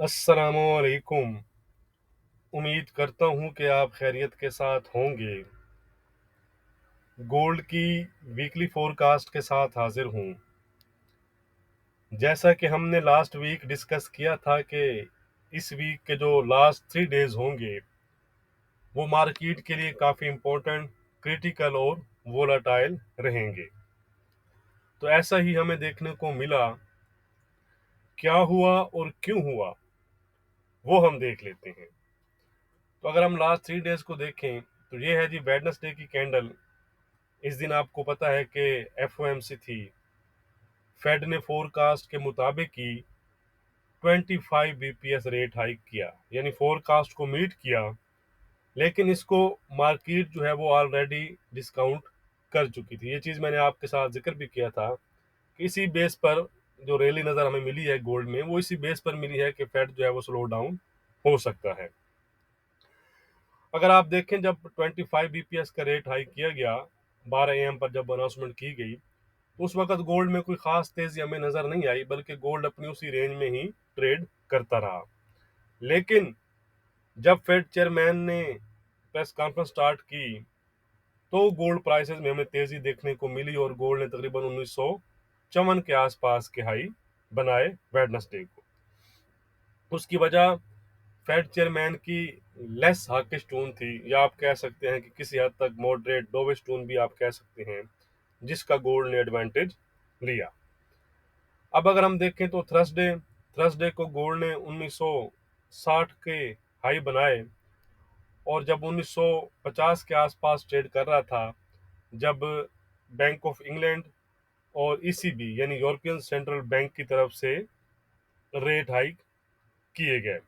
अस्सलामुअलैकुम। उम्मीद करता हूँ कि आप खैरियत के साथ होंगे। गोल्ड की वीकली फोरकास्ट के साथ हाजिर हूँ। जैसा कि हमने लास्ट वीक डिस्कस किया था कि इस वीक के जो लास्ट 3 डेज होंगे वो मार्केट के लिए काफ़ी इम्पोर्टेंट, क्रिटिकल और वोलाटाइल रहेंगे। तो ऐसा ही हमें देखने को मिला। क्या हुआ और क्यों हुआ वो हम देख लेते हैं। तो अगर हम लास्ट 3 डेज को देखें तो ये है जी वेडनेसडे की कैंडल। इस दिन आपको पता है कि एफओएमसी थी। फेड ने फोरकास्ट के मुताबिक ही 25 बीपीएस रेट हाइक किया, यानी फोरकास्ट को मीट किया। लेकिन इसको मार्केट जो है वो ऑलरेडी डिस्काउंट कर चुकी थी। ये चीज़ मैंने आपके साथ जिक्र भी किया था कि इसी बेस पर जो रैली नज़र हमें मिली है गोल्ड में, वो इसी बेस पर मिली है कि फेड जो है वो स्लो डाउन हो सकता है। अगर आप देखें, जब 25 बीपीएस का रेट हाइक किया गया 12 एम पर, जब अनाउंसमेंट की गई, उस वक्त गोल्ड में कोई खास तेजी हमें नजर नहीं आई, बल्कि गोल्ड अपनी उसी रेंज में ही ट्रेड करता रहा। लेकिन जब फेड चेयरमैन ने प्रेस कॉन्फ्रेंस स्टार्ट की तो गोल्ड प्राइसेस में हमें तेजी देखने को मिली और गोल्ड ने तकरीबन 1954 के आसपास के हाई बनाए वेडनेसडे को। उसकी वजह फेड चेयरमैन की लेस हॉकिश टोन थी, या आप कह सकते हैं कि किसी हद तक मॉडरेट डोविश टोन भी आप कह सकते हैं, जिसका गोल्ड ने एडवांटेज लिया। अब अगर हम देखें तो थर्सडे को गोल्ड ने 1960 के हाई बनाए, और जब 1950 के आसपास ट्रेड कर रहा था, जब बैंक ऑफ इंग्लैंड और ईसीबी यानी यूरोपियन सेंट्रल बैंक की तरफ से रेट हाइक किए गए,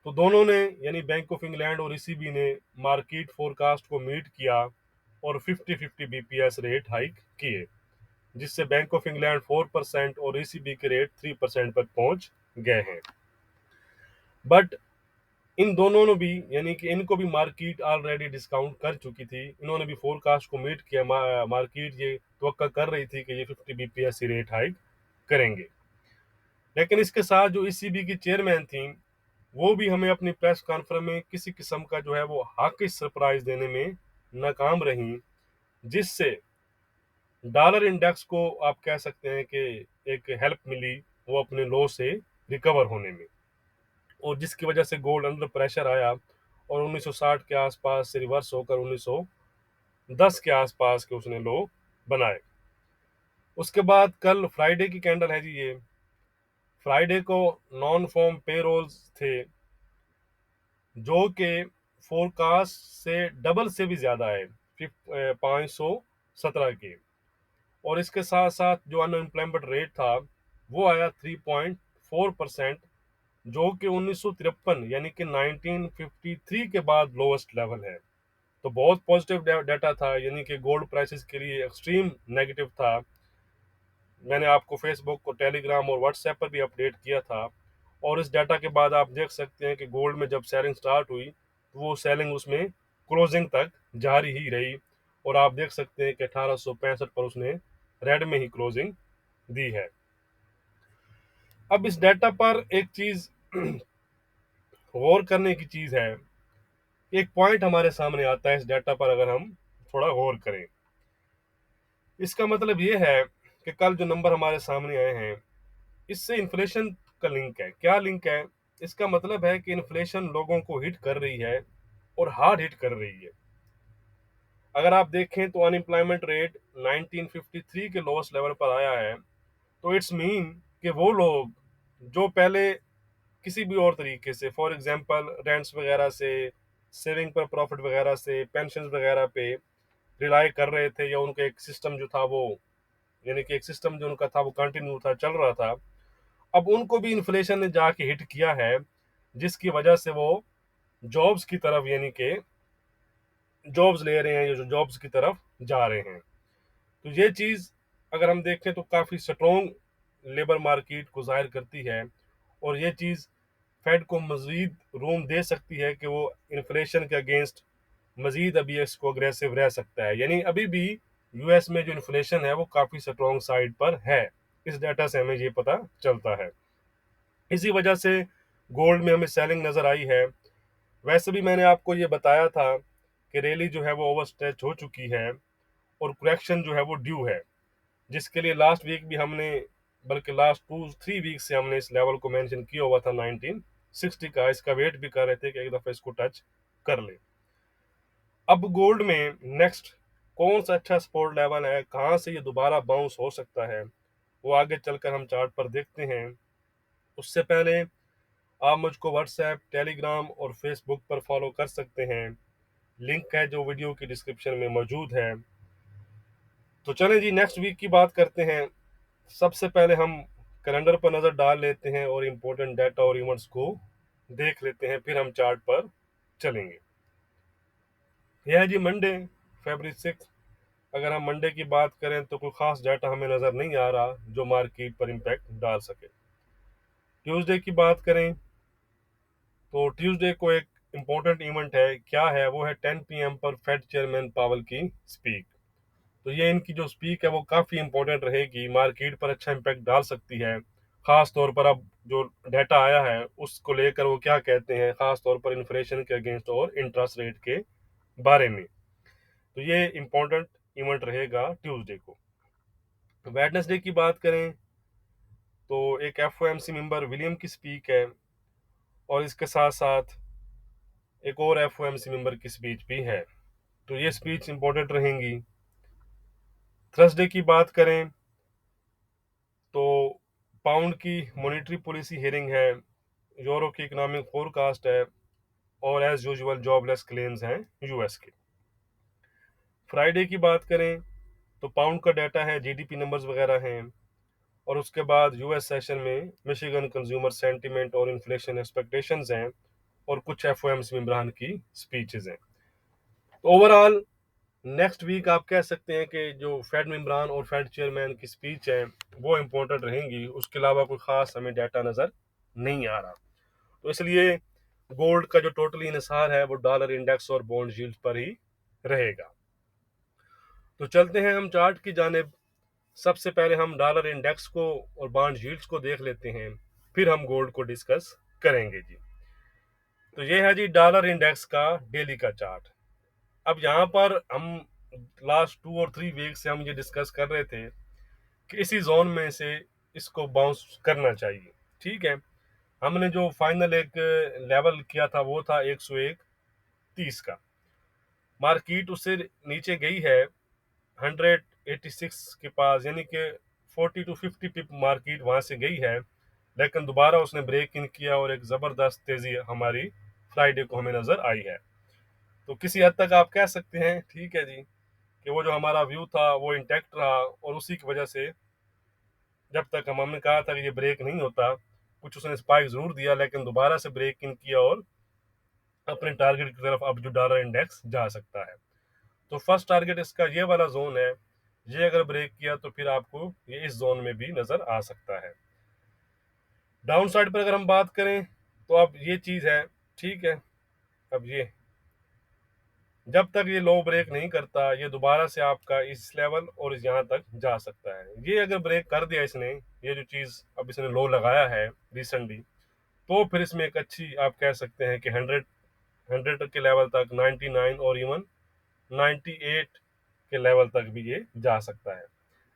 तो दोनों ने, यानी बैंक ऑफ इंग्लैंड और ईसीबी ने, मार्केट फोरकास्ट को मीट किया और 50-50 बीपीएस रेट हाइक किए, जिससे बैंक ऑफ इंग्लैंड 4% और ईसीबी के रेट 3% पर पहुंच गए हैं। बट इन दोनों ने भी, यानी कि इनको भी मार्केट ऑलरेडी डिस्काउंट कर चुकी थी। इन्होंने भी फोरकास्ट को मीट किया। मार्केट ये तवक्का कर रही थी कि ये 50 बीपीएस रेट हाइक करेंगे। लेकिन इसके साथ जो ईसीबी की चेयरमैन थी, वो भी हमें अपनी प्रेस कॉन्फ्रेंस में किसी किस्म का जो है वो हाकिश सरप्राइज देने में नाकाम रही, जिससे डॉलर इंडेक्स को आप कह सकते हैं कि एक हेल्प मिली वो अपने लो से रिकवर होने में, और जिसकी वजह से गोल्ड अंडर प्रेशर आया और 1960 के आसपास से रिवर्स होकर 1910 के आसपास के उसने लो बनाए। उसके बाद कल फ्राइडे की कैंडल है जी। ये फ्राइडे को नॉन फॉर्म पेरोल्स थे, जो कि फोरकास्ट से डबल से भी ज़्यादा है, 517 के। और इसके साथ साथ जो अनएम्प्लॉयमेंट रेट था वो आया 3.4%, जो कि 1953 यानी कि 1953 के बाद लोवेस्ट लेवल है। तो बहुत पॉजिटिव डाटा था, यानी कि गोल्ड प्राइसेस के लिए एक्सट्रीम नेगेटिव था। मैंने आपको फेसबुक को, टेलीग्राम और व्हाट्सएप पर भी अपडेट किया था। और इस डाटा के बाद आप देख सकते हैं कि गोल्ड में जब सेलिंग स्टार्ट हुई तो वो सेलिंग उसमें क्लोजिंग तक जारी ही रही, और आप देख सकते हैं कि 1865 पर उसने रेड में ही क्लोजिंग दी है। अब इस डाटा पर एक चीज गौर करने की चीज है। एक पॉइंट हमारे सामने आता है इस डाटा पर, अगर हम थोड़ा गौर करें। इसका मतलब ये है कि कल जो नंबर हमारे सामने आए हैं, इससे इन्फ्लेशन का लिंक है। क्या लिंक है? इसका मतलब है कि इन्फ्लेशन लोगों को हिट कर रही है और हार्ड हिट कर रही है। अगर आप देखें तो अनएम्प्लॉयमेंट रेट 1953 के लोएस्ट लेवल पर आया है, तो इट्स मीन कि वो लोग जो पहले किसी भी और तरीके से, फॉर एग्जांपल रेंट्स वगैरह से, सेविंग पर प्रॉफिट वगैरह से, पेंशन वगैरह पे रिलाई कर रहे थे, या उनका एक सिस्टम जो था वो, यानी कि एक सिस्टम जो उनका था वो कंटिन्यू था, चल रहा था, अब उनको भी इन्फ्लेशन ने जाके हिट किया है, जिसकी वजह से वो जॉब्स की तरफ, यानी कि जॉब्स ले रहे हैं, या जो जॉब्स की तरफ जा रहे हैं। तो ये चीज़ अगर हम देखें तो काफ़ी स्ट्रॉन्ग लेबर मार्केट को जाहिर करती है, और ये चीज़ फेड को मज़ीद रूम दे सकती है कि वो इन्फ्लेशन के अगेंस्ट मज़ीद अभी इसको अग्रेसिव रह सकता है। यानी अभी भी यूएस में जो इन्फ्लेशन है वो काफ़ी स्ट्रॉन्ग साइड पर है। इस डाटा से हमें ये पता चलता है। इसी वजह से गोल्ड में हमें सेलिंग नज़र आई है। वैसे भी मैंने आपको ये बताया था कि रैली जो है वो ओवर स्ट्रेच हो चुकी है और करेक्शन जो है वो ड्यू है, जिसके लिए लास्ट वीक भी हमने, बल्कि लास्ट 2-3 वीक से हमने इस लेवल को मेंशन किया हुआ था 1960 का। इसका वेट भी कर रहे थे कि एक दफ़ा इसको टच कर ले। अब गोल्ड में नेक्स्ट कौन सा अच्छा सपोर्ट लेवल है, कहाँ से ये दोबारा बाउंस हो सकता है, वो आगे चलकर हम चार्ट पर देखते हैं। उससे पहले आप मुझको व्हाट्सएप, टेलीग्राम और फेसबुक पर फॉलो कर सकते हैं। लिंक है जो वीडियो की डिस्क्रिप्शन में मौजूद है। तो चलें जी, नेक्स्ट वीक की बात करते हैं। सबसे पहले हम कैलेंडर पर नज़र डाल लेते हैं और इम्पोर्टेंट डाटा और इवेंट्स को देख लेते हैं, फिर हम चार्ट पर चलेंगे। यह है जी मंडे, February 6। अगर हम मंडे की बात करें तो कोई खास डाटा हमें नज़र नहीं आ रहा जो मार्केट पर इम्पैक्ट डाल सके। ट्यूसडे की बात करें तो ट्यूसडे को एक इम्पोर्टेंट इवेंट है, क्या है वो है 10 PM पर फेड चेयरमैन पावेल की स्पीक। तो ये इनकी जो स्पीक है वो काफ़ी इंपॉर्टेंट रहेगी, मार्केट पर अच्छा इम्पैक्ट डाल सकती है। ख़ास तौर पर अब जो डाटा आया है उसको लेकर वो क्या कहते हैं, ख़ास तौर पर इन्फ्लेशन के अगेंस्ट और इंटरेस्ट रेट के बारे में। तो ये इम्पोर्टेंट इवेंट रहेगा ट्यूसडे को। वेडनेसडे की बात करें तो एक FOMC मेंबर विलियम की स्पीक है और इसके साथ साथ एक और FOMC मेंबर की स्पीच भी है। तो ये स्पीच इम्पोर्टेंट रहेंगी। थर्सडे की बात करें तो पाउंड की मॉनेटरी पॉलिसी हियरिंग है, यूरो की इकोनॉमिक फोरकास्ट है और एज यूजुअल जॉबलेस क्लेम्स हैं यूएस के। फ्राइडे की बात करें तो पाउंड का डाटा है, जीडीपी नंबर्स वगैरह हैं और उसके बाद यूएस सेशन में मिशिगन कंज्यूमर सेंटीमेंट और इन्फ्लेशन एक्सपेक्टेशंस हैं और कुछ एफओएम्स मेंबरान की स्पीचेस हैं। तो ओवरऑल नेक्स्ट वीक आप कह सकते हैं कि जो फेड मेंबरान और फेड चेयरमैन की स्पीच है वो इम्पोर्टेंट रहेंगी। उसके अलावा कोई खास हमें डाटा नज़र नहीं आ रहा। तो इसलिए गोल्ड का जो टोटली इन्हिसार है वो डॉलर इंडेक्स और बॉन्ड यील्ड पर ही रहेगा। तो चलते हैं हम चार्ट की जानिब। सबसे पहले हम डॉलर इंडेक्स को और बॉन्ड यील्ड्स को देख लेते हैं, फिर हम गोल्ड को डिस्कस करेंगे जी। तो ये है जी डॉलर इंडेक्स का डेली का चार्ट। अब यहाँ पर हम लास्ट 2 और 3 वीक से हम ये डिस्कस कर रहे थे कि इसी जोन में से इसको बाउंस करना चाहिए। ठीक है, हमने जो फाइनल एक लेवल किया था वो था 101.30 का। मार्केट उससे नीचे गई है 186 के पास, यानी कि 40 to 50 पिप मार्केट वहां से गई है, लेकिन दोबारा उसने ब्रेक इन किया और एक ज़बरदस्त तेज़ी हमारी फ्राइडे को हमें नज़र आई है। तो किसी हद तक आप कह सकते हैं, ठीक है जी, कि वो जो हमारा व्यू था वो इंटैक्ट रहा और उसी की वजह से जब तक हमने कहा था कि ये ब्रेक नहीं होता, कुछ उसने स्पाइक ज़रूर दिया लेकिन दोबारा से ब्रेक इन किया और अपने टारगेट की तरफ अब जो डॉलर इंडेक्स जा सकता है। तो फर्स्ट टारगेट इसका ये वाला जोन है, ये अगर ब्रेक किया तो फिर आपको ये इस जोन में भी नज़र आ सकता है। डाउन साइड पर अगर हम बात करें तो अब ये चीज़ है, ठीक है, अब ये जब तक ये लो ब्रेक नहीं करता ये दोबारा से आपका इस लेवल और यहाँ तक जा सकता है। ये अगर ब्रेक कर दिया इसने, ये जो चीज़ अब इसने लो लगाया है रिसेंटली, तो फिर इसमें एक अच्छी आप कह सकते हैं कि 100 के लेवल तक, 99 और इवन 98 के लेवल तक भी ये जा सकता है।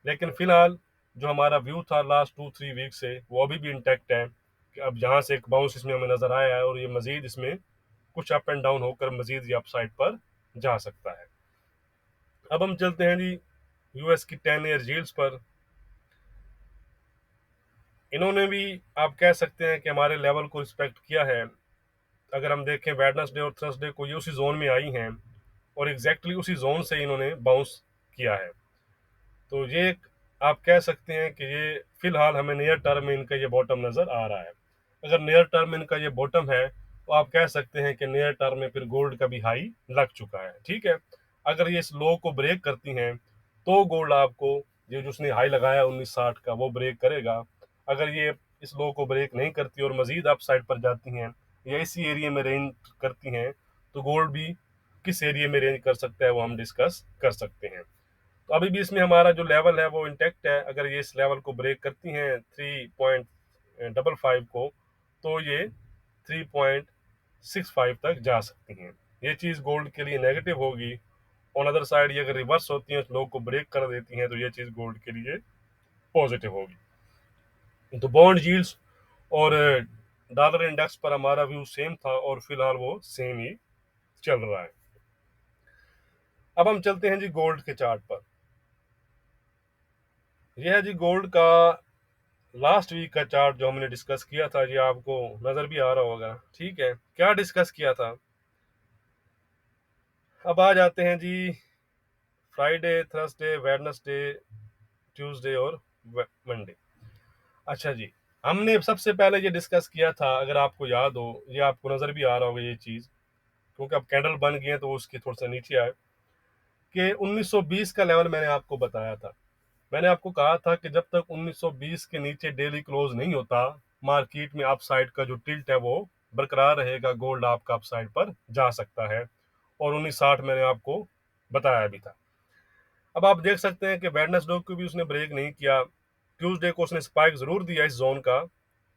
लेकिन फिलहाल जो हमारा व्यू था लास्ट 2-3 वीक से वो अभी भी इंटैक्ट है कि अब यहाँ से एक बाउंस इसमें हमें नज़र आया है और ये मज़ीद इसमें कुछ अप एंड डाउन होकर मज़ीद ये अपसाइड पर जा सकता है। अब हम चलते हैं जी यूएस की 10 ईयर यील्ड्स पर। इन्होंने भी आप कह सकते हैं कि हमारे लेवल को रिस्पेक्ट किया है। अगर हम देखें वेडनेसडे और थर्सडे को ये उसी जोन में आई हैं और एग्जैक्टली उसी जोन से इन्होंने बाउंस किया है। तो ये आप कह सकते हैं कि ये फिलहाल हमें नियर टर्म में इनका ये बॉटम नज़र आ रहा है। अगर नियर टर्म में इनका ये बॉटम है तो आप कह सकते हैं कि नियर टर्म में फिर गोल्ड का भी हाई लग चुका है। ठीक है, अगर ये इस लो को ब्रेक करती हैं तो गोल्ड आपको ये जो उसने हाई लगाया 1960 का वो ब्रेक करेगा। अगर ये इस लो को ब्रेक नहीं करती और मज़ीद अप साइड पर जाती हैं या इसी एरिया में रेंज करती हैं तो गोल्ड भी किस एरिया में रेंज कर सकता है वो हम डिस्कस कर सकते हैं। तो अभी भी इसमें हमारा जो लेवल है वो इंटैक्ट है। अगर ये इस लेवल को ब्रेक करती हैं 3.55 को तो ये 3.65 तक जा सकती हैं। ये चीज़ गोल्ड के लिए नेगेटिव होगी। ऑन अदर साइड ये अगर रिवर्स होती हैं, लो को ब्रेक कर देती हैं, तो ये चीज़ गोल्ड के लिए पॉजिटिव होगी। तो बॉन्ड यील्ड्स और डॉलर इंडेक्स पर हमारा व्यू सेम था और फिलहाल वो सेम ही चल रहा है। अब हम चलते हैं जी गोल्ड के चार्ट पर। यह है जी गोल्ड का लास्ट वीक का चार्ट जो हमने डिस्कस किया था जी, आपको नजर भी आ रहा होगा। ठीक है, क्या डिस्कस किया था। अब आ जाते हैं जी फ्राइडे, थर्सडे, वेडनेसडे, ट्यूसडे और मंडे। अच्छा जी, हमने सबसे पहले ये डिस्कस किया था, अगर आपको याद हो, ये आपको नजर भी आ रहा होगा ये चीज, क्योंकि अब कैंडल बन गई है तो उसके थोड़ा सा नीचे आए, कि 1920 का लेवल मैंने आपको बताया था। मैंने आपको कहा था कि जब तक 1920 के नीचे डेली क्लोज नहीं होता, मार्केट में अपसाइड का जो टिल्ट है वो बरकरार रहेगा, गोल्ड आपका अपसाइड पर जा सकता है। और 1960 मैंने आपको बताया भी था। अब आप देख सकते हैं कि वेडनेसडे को भी उसने ब्रेक नहीं किया। ट्यूसडे को उसने स्पाइक जरूर दिया इस जोन का,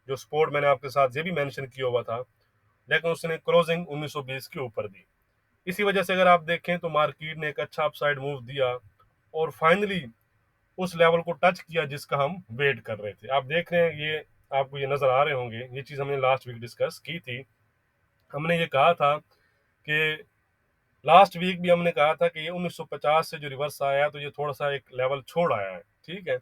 जो सपोर्ट मैंने आपके साथ ये भी मेंशन किया हुआ था, लेकिन उसने क्लोजिंग 1920 के ऊपर दी। इसी वजह से अगर आप देखें तो मार्केट ने एक अच्छा अपसाइड मूव दिया और फाइनली उस लेवल को टच किया जिसका हम वेट कर रहे थे। आप देख रहे हैं, ये आपको ये नजर आ रहे होंगे, ये चीज हमने लास्ट वीक डिस्कस की थी। हमने ये कहा था कि लास्ट वीक भी हमने कहा था कि ये 1950 से जो रिवर्स आया तो ये थोड़ा सा एक लेवल छोड़ आया है। ठीक है,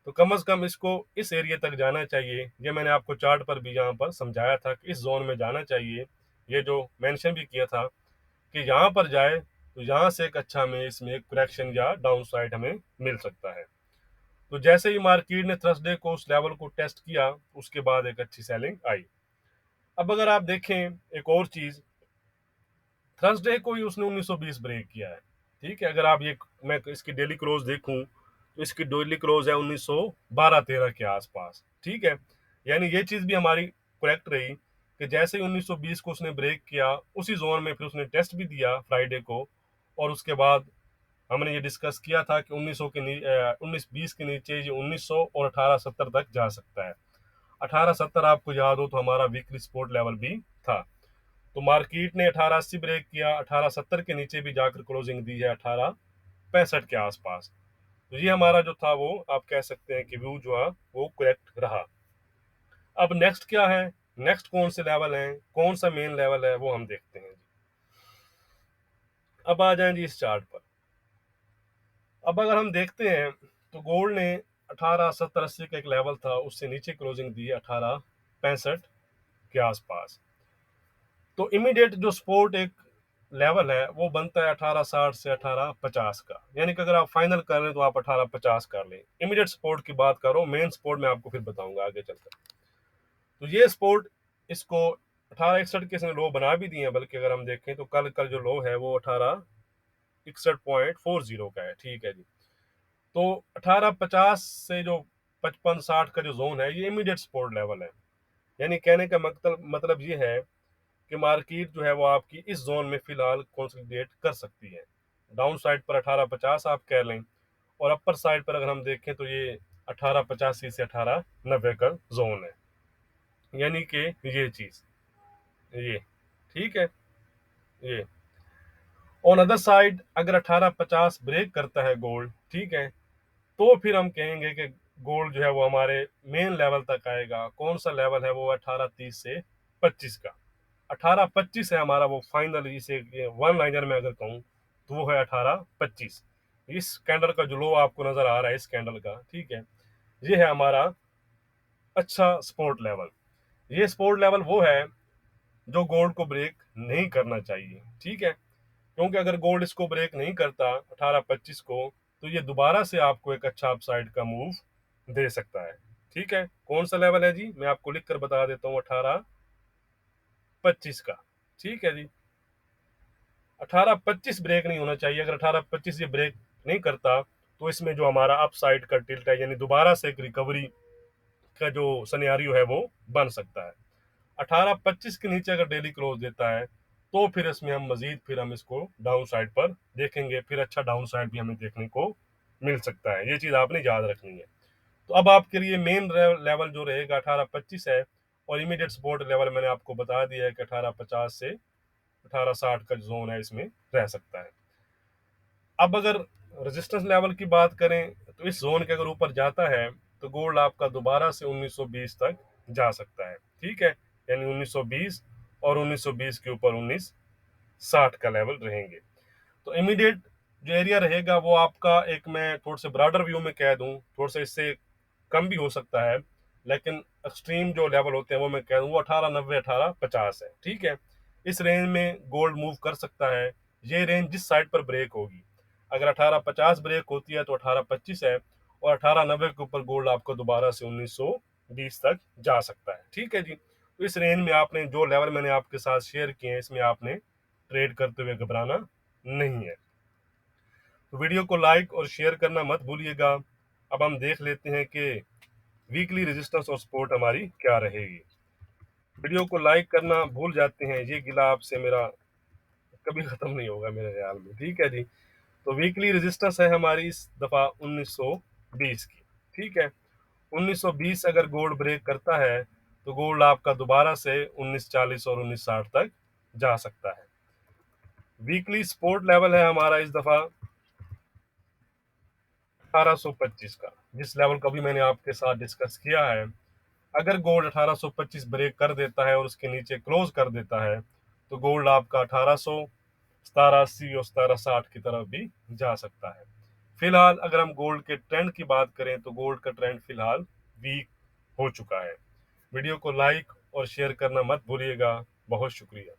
तो कम से कम इसको इस एरिया तक जाना चाहिए। ये मैंने आपको चार्ट पर भी यहाँ पर समझाया था कि इस जोन में जाना चाहिए। ये जो मेंशन भी किया था कि यहाँ पर जाए तो यहाँ से एक अच्छा हमें इसमें एक करेक्शन या डाउन साइड हमें मिल सकता है। तो जैसे ही मार्केट ने थर्सडे को उस लेवल को टेस्ट किया, उसके बाद एक अच्छी सेलिंग आई। अब अगर आप देखें एक और चीज, थर्सडे को ही उसने 1920 ब्रेक किया है। ठीक है, अगर आप ये, मैं इसकी डेली क्लोज देखूं तो इसकी डेली क्लोज है 1912-13 के आसपास। ठीक है, यानी ये चीज भी हमारी करेक्ट रही कि जैसे ही 1920 को उसने ब्रेक किया, उसी जोन में फिर उसने टेस्ट भी दिया फ्राइडे को। और उसके बाद हमने ये डिस्कस किया था कि 1900 के 1920 के नीचे ये 1900 और 1870 तक जा सकता है। 1870 आपको याद हो तो हमारा वीकली सपोर्ट लेवल भी था। तो मार्केट ने 1880 ब्रेक किया, 1870 के नीचे भी जाकर क्लोजिंग दी है 1865 के आसपास। तो ये हमारा जो था वो आप कह सकते हैं कि व्यू जो है वो करेक्ट रहा। अब नेक्स्ट क्या है, नेक्स्ट कौन से लेवल हैं, कौन सा मेन लेवल है, वो हम देखते हैं। अब आ जाएं जी इस चार्ट पर। अब अगर हम देखते हैं तो गोल्ड ने 1870-80 का एक लेवल था, उससे नीचे क्लोजिंग दी 1865 के आसपास। तो इमीडिएट जो सपोर्ट एक लेवल है वो बनता है 1860 से 1850 का, यानी कि अगर आप फाइनल कर रहे हैं तो आप 1850 कर लें। इमीडिएट सपोर्ट की बात करो, मेन सपोर्ट मैं आपको फिर बताऊंगा आगे चलकर। तो ये सपोर्ट इसको 1861 के इसने लो बना भी दिए हैं, बल्कि अगर हम देखें तो कल कल जो लो है वो 1861.40 का है। ठीक है जी, तो 1850 से जो 55-60 का जो जोन है ये इमीडिएट सपोर्ट लेवल है। यानी कहने का मतलब ये है कि मार्केट जो है वो आपकी इस जोन में फिलहाल कंसोलिडेट कर सकती है। डाउन साइड पर 1850 आप कह लें, और अपर साइड पर अगर हम देखें तो ये 1885 से 1890 का जोन है, यानी कि ये चीज, ये ठीक है। ये ऑन अदर साइड अगर 1850 ब्रेक करता है गोल्ड, ठीक है, तो फिर हम कहेंगे कि गोल्ड जो है वो हमारे मेन लेवल तक आएगा। कौन सा लेवल है वो 1830 से 25 का। 1825 है हमारा वो फाइनल, इसे वन लाइनर में अगर कहूँ तो वो है 1825। इस कैंडल का जो लो आपको नजर आ रहा है इस कैंडल का, ठीक है, ये है हमारा अच्छा सपोर्ट लेवल। ये सपोर्ट लेवल वो है जो गोल्ड को ब्रेक नहीं करना चाहिए। ठीक है, क्योंकि अगर गोल्ड इसको ब्रेक नहीं करता 1825 को, तो ये दोबारा से आपको एक अच्छा अपसाइड का मूव दे सकता है। ठीक है, कौन सा लेवल है जी, मैं आपको लिख कर बता देता हूँ, 1825 का। ठीक है जी, 1825 ब्रेक नहीं होना चाहिए। अगर 1825 ये ब्रेक नहीं करता तो इसमें जो हमारा अपसाइड का टिल्ट है, यानी दोबारा से एक रिकवरी का जो सिनेरियो है वो बन सकता है। 1825 के नीचे अगर डेली क्लोज देता है तो फिर इसमें हम मजीद फिर हम इसको डाउन साइड पर देखेंगे, फिर अच्छा डाउन साइड भी हमें देखने को मिल सकता है। ये चीज आपने याद रखनी है। तो अब आपके लिए मेन लेवल जो रहेगा 1825 है, और इमीडिएट सपोर्ट लेवल मैंने आपको बता दिया है कि 1850 से 1860 का जोन है, इसमें रह सकता है। अब अगर रेजिस्टेंस लेवल की बात करें तो इस जोन के अगर ऊपर जाता है तो गोल्ड आपका दोबारा से 1920 तक जा सकता है, ठीक है, यानी 1920 और 1920 के ऊपर 1960 का लेवल रहेंगे। तो इमीडिएट जो एरिया रहेगा वो आपका, एक मैं थोड़ा सा ब्रॉडर व्यू में कह दूं, थोड़ा सा इससे कम भी हो सकता है, लेकिन एक्सट्रीम जो लेवल होते हैं वो मैं कह दूं वो 1890 1850 है, ठीक है। इस रेंज में गोल्ड मूव कर सकता है। ये रेंज जिस साइड पर ब्रेक होगी, अगर 1850 ब्रेक होती है तो 1825 है, और 1890 के ऊपर गोल्ड आपको दोबारा से 1920 तक जा सकता है, ठीक है जी। तो इस रेंज में आपने जो लेवल मैंने आपके साथ शेयर किए हैं, इसमें आपने ट्रेड करते हुए घबराना नहीं है। तो वीडियो को लाइक और शेयर करना मत भूलिएगा। अब हम देख लेते हैं कि वीकली रेजिस्टेंस और सपोर्ट हमारी क्या रहेगी। वीडियो को लाइक करना भूल जाते हैं, ये गिला आपसे मेरा कभी खत्म नहीं होगा मेरे ख्याल में, ठीक है जी। तो वीकली रेजिस्टेंस है हमारी इस दफा 1920 की, ठीक है। 1920 अगर गोल्ड ब्रेक करता है तो गोल्ड आपका दोबारा से 1940 और 1960 तक जा सकता है। वीकली सपोर्ट लेवल है हमारा इस दफा 1825 का, जिस लेवल का भी मैंने आपके साथ डिस्कस किया है। अगर गोल्ड 1825 ब्रेक कर देता है और उसके नीचे क्लोज कर देता है तो गोल्ड आपका 1800, 1780 और 1760 की तरफ भी जा सकता है। फिलहाल अगर हम गोल्ड के ट्रेंड की बात करें तो गोल्ड का ट्रेंड फिलहाल वीक हो चुका है। वीडियो को लाइक और शेयर करना मत भूलिएगा। बहुत शुक्रिया।